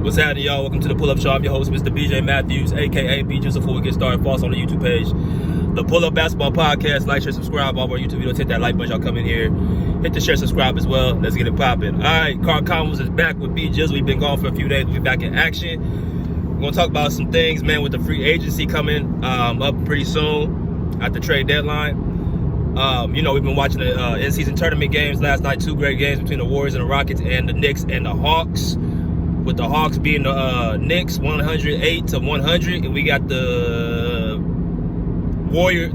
What's happening, y'all? Welcome to the Pull-Up Show. I'm your host, Mr. BJ Matthews, a.k.a. B. Just before we get started, follow us on the YouTube page. The Pull-Up Basketball Podcast. Like, share, subscribe. All of our YouTube videos. Hit that like button. Y'all come in here. Hit the share, subscribe as well. Let's get it popping. All right, Carl Collins is back with B. Jizzle. We've been gone for a few days. We'll be back in action. We're going to talk about some things, man, with the free agency coming up pretty soon at the trade deadline. We've been watching the in-season tournament games last night. Two great games between the Warriors and the Rockets, and the Knicks and the Hawks. With the Hawks being the Knicks 108-100, and we got the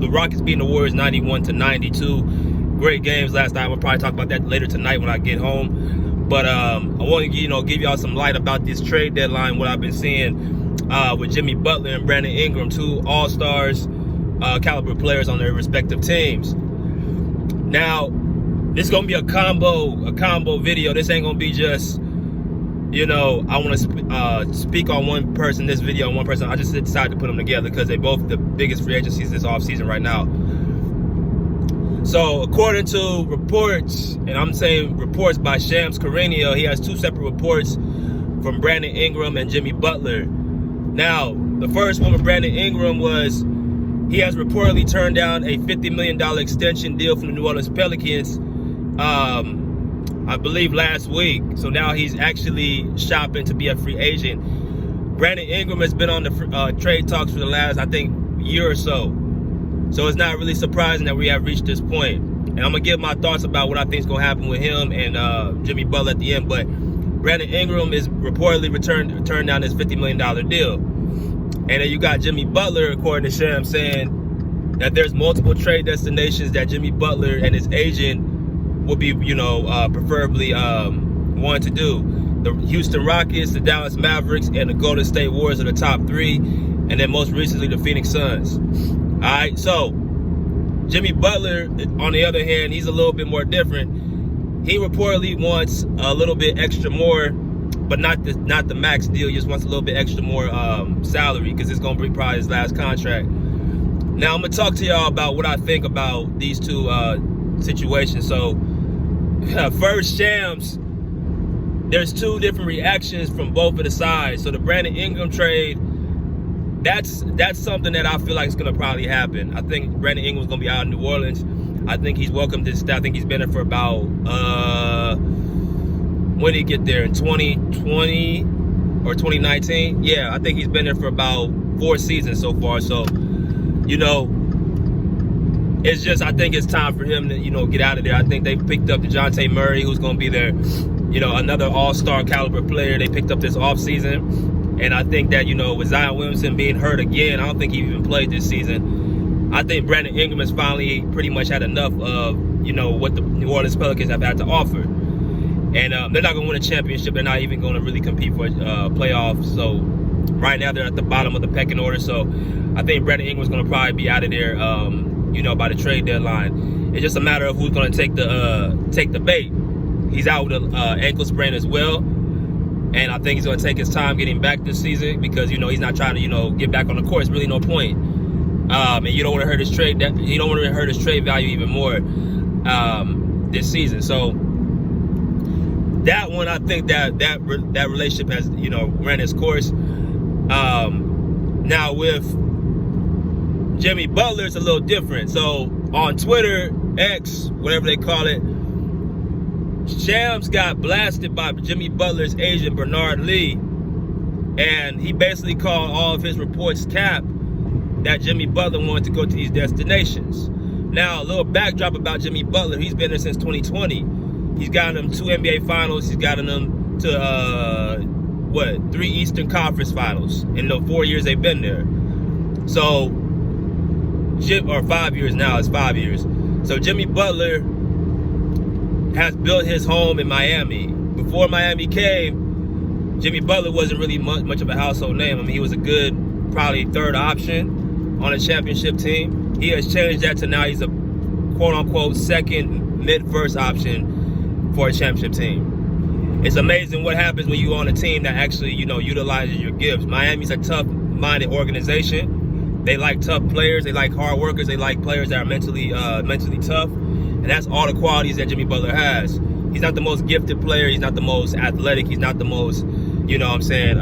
Rockets being the Warriors 91-92. Great games last night. We'll probably talk about that later tonight when I get home. But I want to give y'all some light about this trade deadline. What I've been seeing with Jimmy Butler and Brandon Ingram, two all-stars caliber players on their respective teams. Now, this is gonna be a combo video. This ain't gonna be just, I want to speak on one person, this video on one person. I just decided to put them together because they're both the biggest free agencies this offseason right now. So, according to reports, and I'm saying reports by Shams Charania, he has two separate reports from Brandon Ingram and Jimmy Butler. Now, the first one with Brandon Ingram was he has reportedly turned down a $50 million extension deal from the New Orleans Pelicans, I believe last week. So now he's actually shopping to be a free agent. Brandon Ingram has been on the trade talks for the last, I think, year or so. So it's not really surprising that we have reached this point. And I'm going to give my thoughts about what I think is going to happen with him and Jimmy Butler at the end. But Brandon Ingram is reportedly turned down this $50 million deal. And then you got Jimmy Butler, according to Sham, saying that there's multiple trade destinations that Jimmy Butler and his agent would be, preferably wanting to do. The Houston Rockets, the Dallas Mavericks, and the Golden State Warriors are the top three. And then most recently, the Phoenix Suns. All right, so Jimmy Butler, on the other hand, he's a little bit more different. He reportedly wants a little bit extra more, but not the max deal. He just wants a little bit extra more salary because it's going to be probably his last contract. Now, I'm going to talk to y'all about what I think about these two situations. So, first, Shams, there's two different reactions from both of the sides. So, the Brandon Ingram trade, that's something that I feel like is going to probably happen. I think Brandon Ingram's going to be out in New Orleans. I think he's welcomed this. I think he's been there for about, when did he get there? In 2020 or 2019? Yeah, I think he's been there for about 4 seasons so far. So, it's just, I think it's time for him to, get out of there. I think they picked up DeJounte Murray, who's going to be their, another all-star caliber player. They picked up this offseason. And I think that, with Zion Williamson being hurt again, I don't think he even played this season. I think Brandon Ingram has finally pretty much had enough of, what the New Orleans Pelicans have had to offer. And they're not going to win a championship. They're not even going to really compete for playoffs. So right now they're at the bottom of the pecking order. So I think Brandon Ingram's going to probably be out of there, by the trade deadline. It's just a matter of who's going to take the bait. He's out with an ankle sprain as well. And I think he's going to take his time getting back this season because, he's not trying to, get back on the court. It's really no point. And you don't want to hurt his trade. You don't want to hurt his trade value even more this season. So that one, I think that relationship has, ran its course. Now with Jimmy Butler, it's a little different. So on Twitter, X, whatever they call it, Shams got blasted by Jimmy Butler's agent, Bernard Lee. And he basically called all of his reports cap that Jimmy Butler wanted to go to these destinations. Now, a little backdrop about Jimmy Butler. He's been there since 2020. He's gotten them 2 NBA finals. He's gotten them to, 3 Eastern Conference finals in the 4 years they've been there. So, or 5 years now, it's 5 years. So Jimmy Butler has built his home in Miami. Before Miami came, Jimmy Butler wasn't really much of a household name. I mean, he was a good, probably third option on a championship team. He has changed that to now he's a quote-unquote second, mid-first option for a championship team. It's amazing what happens when you're on a team that actually, utilizes your gifts. Miami's a tough-minded organization. They like tough players. They like hard workers. They like players that are mentally tough. And that's all the qualities that Jimmy Butler has. He's not the most gifted player. He's not the most athletic. He's not the most, you know what I'm saying,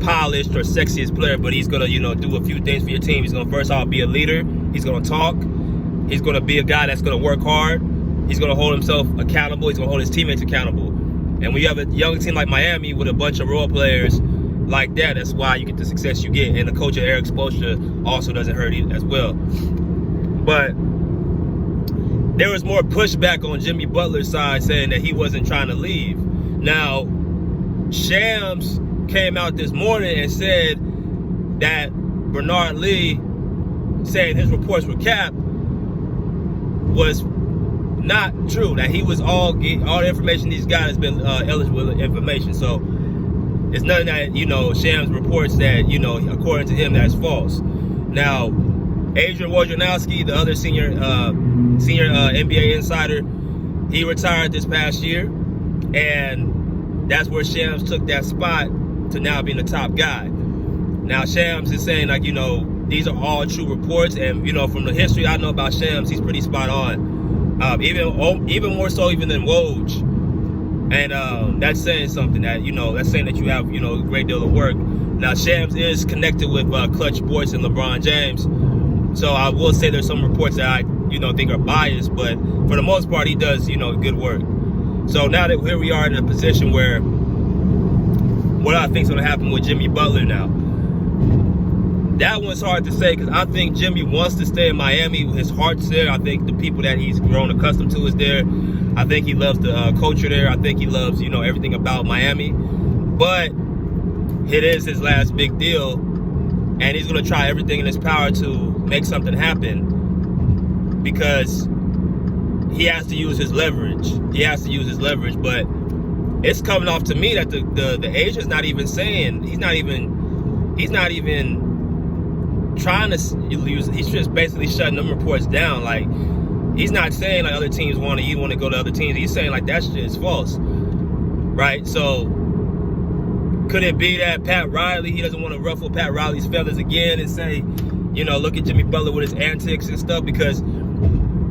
polished or sexiest player, but he's gonna, you know, do a few things for your team. He's gonna first off be a leader. He's gonna talk. He's gonna be a guy that's gonna work hard. He's gonna hold himself accountable. He's gonna hold his teammates accountable. And when you have a young team like Miami with a bunch of role players like that, that's why you get the success you get. And the coach of Eric Spoelstra also doesn't hurt it as well. But there was more pushback on Jimmy Butler's side saying that he wasn't trying to leave. Now, Shams came out this morning and said that Bernard Lee saying his reports were capped was not true, that he was all the information he's got has been eligible information. So it's nothing that, you know, Shams reports that, you know, according to him, that's false. Now, Adrian Wojnarowski, the other senior NBA insider, he retired this past year, and that's where Shams took that spot to now being the top guy. Now Shams is saying, like, you know, these are all true reports, and, you know, from the history I know about Shams, he's pretty spot on. Even more so even than Woj. And that's saying something, that, you know, that's saying that you have, you know, a great deal of work. Now Shams is connected with Clutch Sports and LeBron James, so I will say there's some reports that I, you know, think are biased, but for the most part he does, you know, good work. So now that here we are in a position where what I think is going to happen with Jimmy Butler now, that one's hard to say, because I think Jimmy wants to stay in Miami. His heart's there. I think the people that he's grown accustomed to is there. I think he loves the culture there. I think he loves, you know, everything about Miami. But it is his last big deal, and he's going to try everything in his power to make something happen, because he has to use his leverage. He has to use his leverage. But it's coming off to me that the agent's not even saying, he's not even trying to use, he's just basically shutting them reports down. Like, he's not saying like other teams want to go to other teams. He's saying like that shit is false, right? So could it be that Pat Riley, he doesn't want to ruffle Pat Riley's feathers again and say, you know, look at Jimmy Butler with his antics and stuff? Because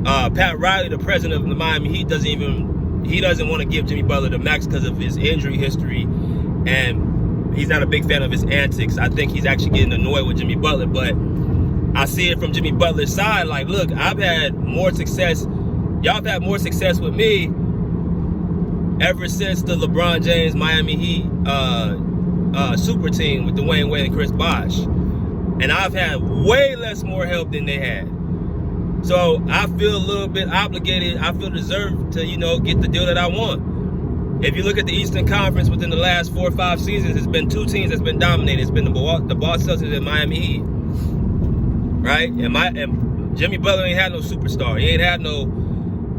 Pat Riley, the president of the Miami Heat, doesn't want to give Jimmy Butler the max because of his injury history, and he's not a big fan of his antics. I think he's actually getting annoyed with Jimmy Butler, but I see it from Jimmy Butler's side. Like, look, I've had more success. Y'all have had more success with me ever since the LeBron James Miami Heat super team with Dwayne Wade and Chris Bosh. And I've had way less more help than they had. So I feel a little bit obligated. I feel deserved to, you know, get the deal that I want. If you look at the Eastern Conference within the last 4 or 5 seasons, it's been 2 teams that's been dominated. It's been the Boston Celtics and Miami Heat, right? And Jimmy Butler ain't had no superstar. He ain't had no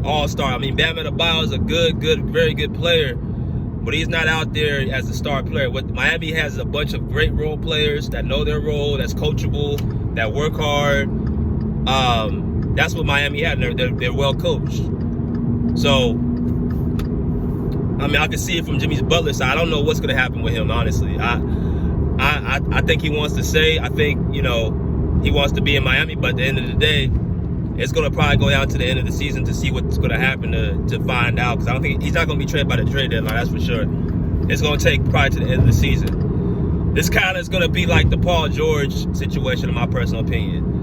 all-star. I mean, Bam Adebayo is a good, very good player, but he's not out there as a star player. What Miami has is a bunch of great role players that know their role, that's coachable, that work hard. That's what Miami had. They're well coached. So, I mean, I can see it from Jimmy Butler's side. I don't know what's going to happen with him, honestly. I think he wants to stay. I think, you know, he wants to be in Miami, but at the end of the day, it's going to probably go down to the end of the season to see what's going to happen to find out, because I don't think he's not going to be traded by the trade deadline, that's for sure. It's going to take probably to the end of the season. This kind of is going to be like the Paul George situation, in my personal opinion.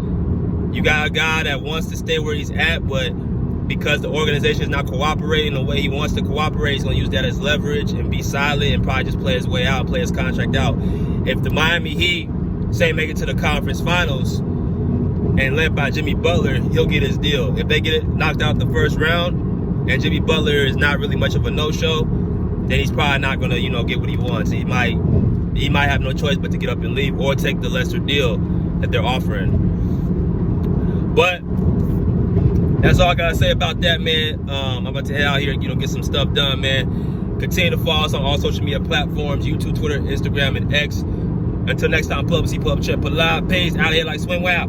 You got a guy that wants to stay where he's at, but because the organization is not cooperating the way he wants to cooperate, he's going to use that as leverage and be silent and probably just play his way out, play his contract out. If the Miami Heat, say, make it to the conference finals and led by Jimmy Butler, he'll get his deal. If they get it knocked out the first round and Jimmy Butler is not really much of a no-show, then he's probably not going to, you know, get what he wants. He might have no choice but to get up and leave or take the lesser deal that they're offering. But that's all I gotta say about that, man. I'm about to head out here, you know, get some stuff done, man. Continue to follow us on all social media platforms: YouTube, Twitter, Instagram, and X. Until next time, Pub C, Pub Chat, Put Live, Pays out of here like swim wow.